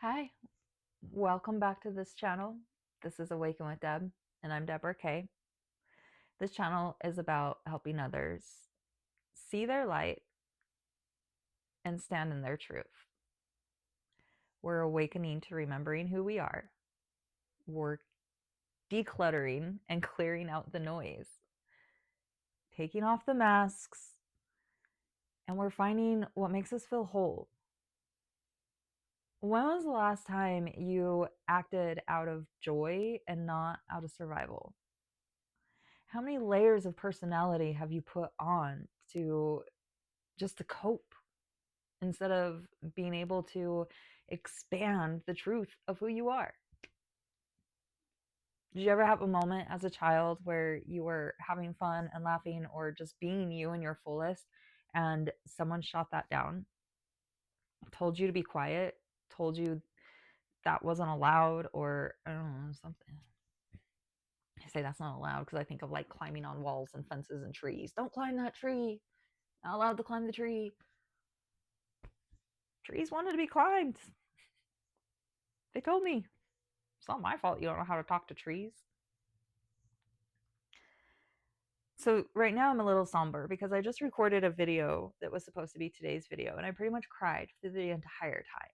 Hi, welcome back to this channel. This is Awaken with Deb, and I'm Deborah Kaye. This channel is about helping others see their light and stand in their truth. We're awakening to remembering who we are. We're decluttering and clearing out the noise, taking off the masks, and we're finding what makes us feel whole. When was the last time you acted out of joy and not out of survival? How many layers of personality have you put on to just to cope instead of being able to expand the truth of who you are? Did you ever have a moment as a child where you were having fun and laughing or just being you in your fullest and someone shot that down, told you to be quiet, told you that wasn't allowed, or I don't know, something? I say that's not allowed because I think of like climbing on walls and fences and trees. Don't climb that tree. Not allowed to climb the tree. Trees wanted to be climbed. They told me. It's not my fault you don't know how to talk to trees. So right now I'm a little somber because I just recorded a video that was supposed to be today's video, and I pretty much cried through the entire time.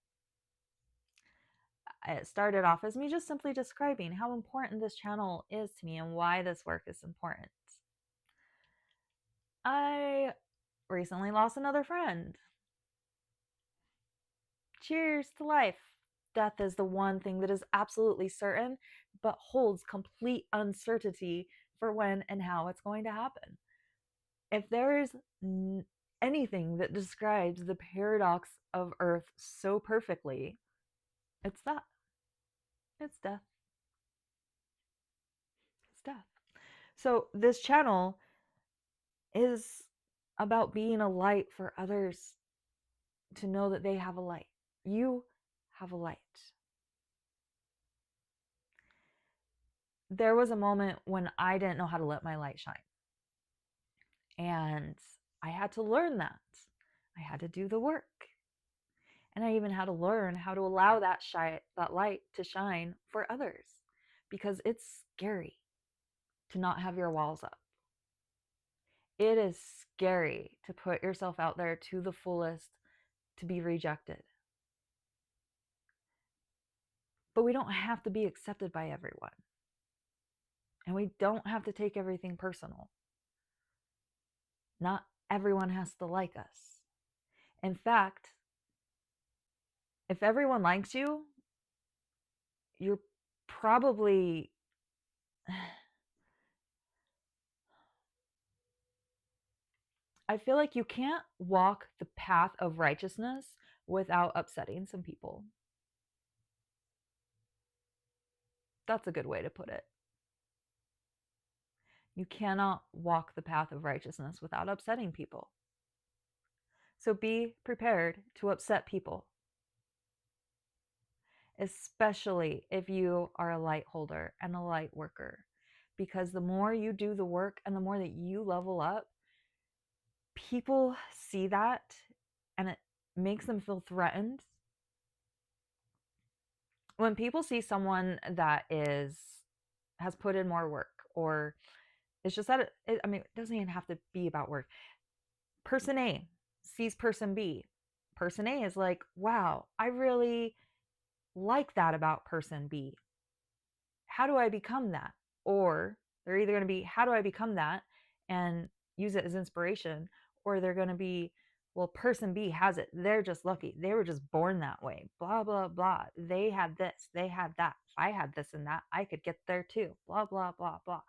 It started off as me just simply describing how important this channel is to me and why this work is important. I recently lost another friend. Cheers to life. Death is the one thing that is absolutely certain, but holds complete uncertainty for when and how it's going to happen. If there is anything that describes the paradox of Earth so perfectly, it's that. It's death. It's death. So this channel is about being a light for others to know that they have a light. You have a light. There was a moment when I didn't know how to let my light shine. And I had to learn that. I had to do the work. And I even had to learn how to allow that light to shine for others, because it's scary to not have your walls up. It is scary to put yourself out there to the fullest, to be rejected. But we don't have to be accepted by everyone. And we don't have to take everything personal. Not everyone has to like us. In fact, if everyone likes you, you're probably I feel like you can't walk the path of righteousness without upsetting some people. That's a good way to put it. You cannot walk the path of righteousness without upsetting people. So be prepared to upset people, especially if you are a light holder and a light worker. Because the more you do the work and the more that you level up, people see that and it makes them feel threatened. When people see someone that has put in more work, or it's just that it doesn't even have to be about work. Person A sees person B. Person A is like, wow, I really like that about person B. How do I become that? Or they're either going to be, how do I become that, and use it as inspiration, or they're going to be, well, person B has it. They're just lucky. They were just born that way. Blah, blah, blah. They had this. They had that. If I had this and that, I could get there too. Blah, blah, blah, blah.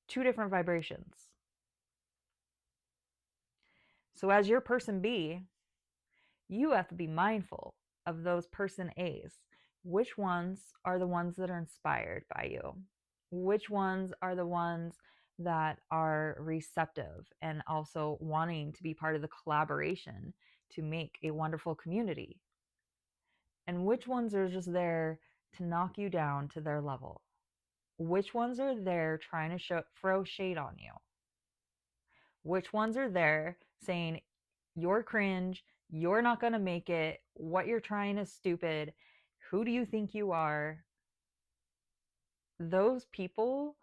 Two different vibrations. So as your person B, you have to be mindful of those person A's. Which ones are the ones that are inspired by you? Which ones are the ones that are receptive and also wanting to be part of the collaboration to make a wonderful community? And which ones are just there to knock you down to their level? Which ones are there trying to throw shade on you? Which ones are there saying, you're cringe, You're not going to make it. What you're trying is stupid. Who do you think you are? Those people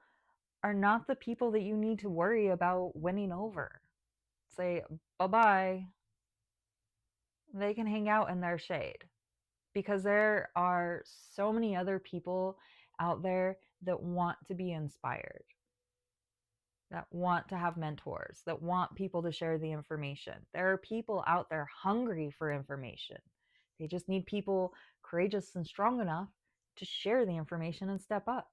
are not the people that you need to worry about winning over. Say bye-bye. They can hang out in their shade, because there are so many other people out there that want to be inspired, that want to have mentors, that want people to share the information. There are people out there hungry for information. They just need people courageous and strong enough to share the information and step up.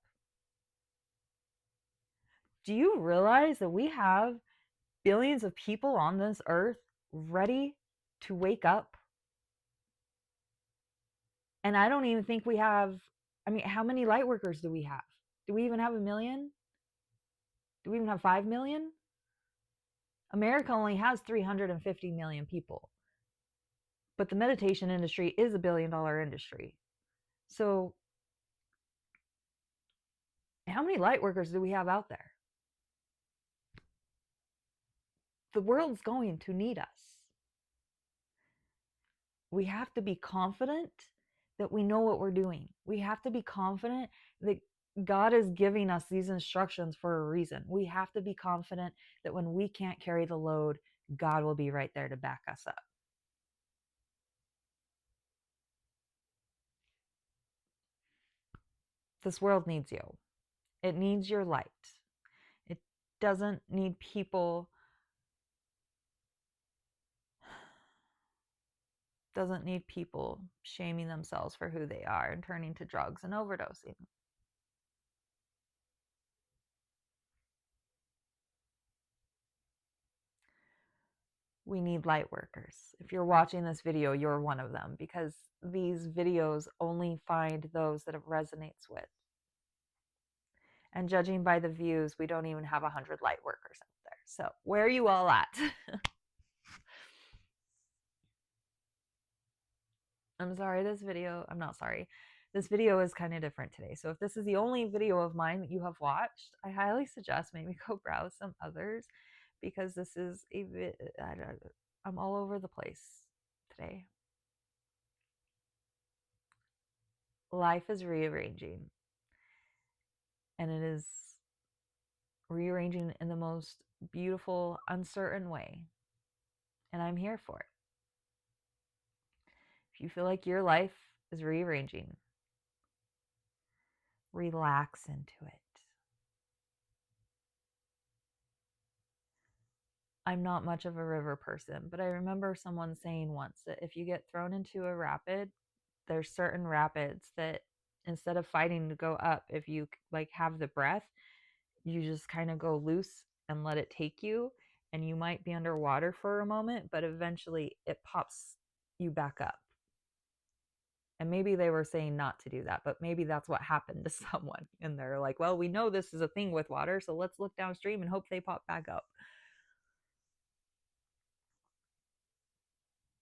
Do you realize that we have billions of people on this earth ready to wake up? And I don't even think we have, I mean, how many light workers do we have? Do we even have 1 million? Do we even have 5 million? America only has 350 million people. But the meditation industry is a $1 billion industry. So how many light workers do we have out there? The world's going to need us. We have to be confident that we know what we're doing. We have to be confident that God is giving us these instructions for a reason. We have to be confident that when we can't carry the load, God will be right there to back us up. This world needs you. It needs your light. It doesn't need people shaming themselves for who they are and turning to drugs and overdosing. We need light workers. If you're watching this video, you're one of them, because these videos only find those that it resonates with. And judging by the views, we don't even have 100 light workers out there. So where are you all at? I'm sorry, this video is kind of different today. So if this is the only video of mine that you have watched, I highly suggest maybe go browse some others, because this is I'm all over the place today. Life is rearranging, and it is rearranging in the most beautiful, uncertain way, and I'm here for it. If you feel like your life is rearranging, relax into it. I'm not much of a river person, but I remember someone saying once that if you get thrown into a rapid, there's certain rapids that instead of fighting to go up, if you like have the breath, you just kind of go loose and let it take you, and you might be underwater for a moment, but eventually it pops you back up. And maybe they were saying not to do that, but maybe that's what happened to someone, and they're like, well, we know this is a thing with water, so let's look downstream and hope they pop back up.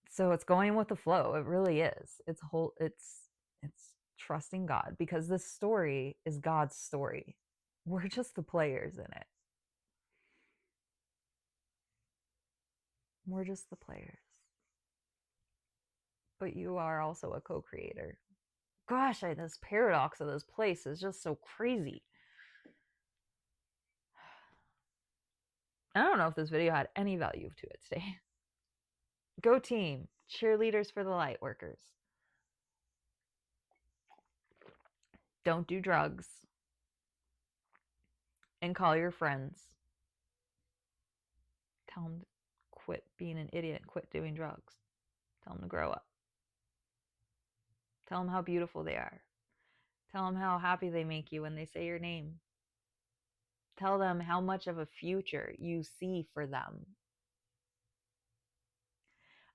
So it's going with the flow. It really is. It's trusting God, because this story is God's story. We're just the players in it. We're just the players. But you are also a co-creator. Gosh, this paradox of this place is just so crazy. I don't know if this video had any value to it today. Go team. Cheerleaders for the light workers. Don't do drugs. And call your friends. Tell them to quit being an idiot and quit doing drugs. Tell them to grow up. Tell them how beautiful they are. Tell them how happy they make you when they say your name. Tell them how much of a future you see for them.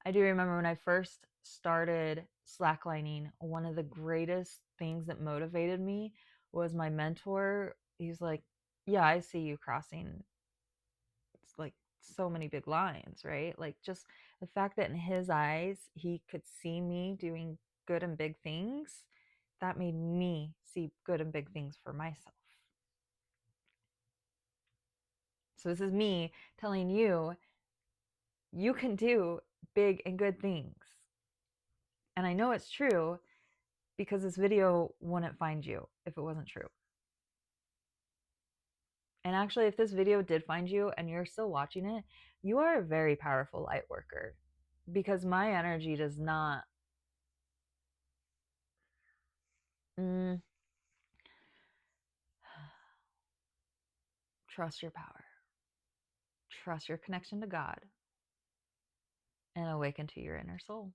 I do remember when I first started slacklining, one of the greatest things that motivated me was my mentor. He's like, yeah, I see you crossing, it's like so many big lines, right? Like just the fact that in his eyes, he could see me doing good and big things, that made me see good and big things for myself. So this is me telling you, you can do big and good things. And I know it's true because this video wouldn't find you if it wasn't true. And actually, if this video did find you and you're still watching it, you are a very powerful light worker, because my energy does not trust your power, trust your connection to God, and awaken to your inner soul.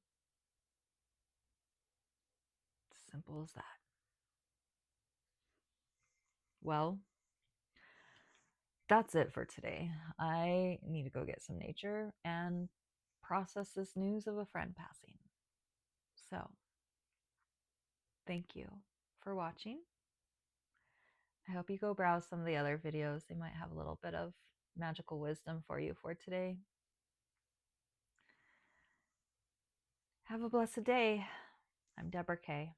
Simple as that. Well, that's it for today. I need to go get some nature and process this news of a friend passing. So, thank you for watching. I hope you go browse some of the other videos. They might have a little bit of magical wisdom for you for today. Have a blessed day. I'm Deborah Kaye.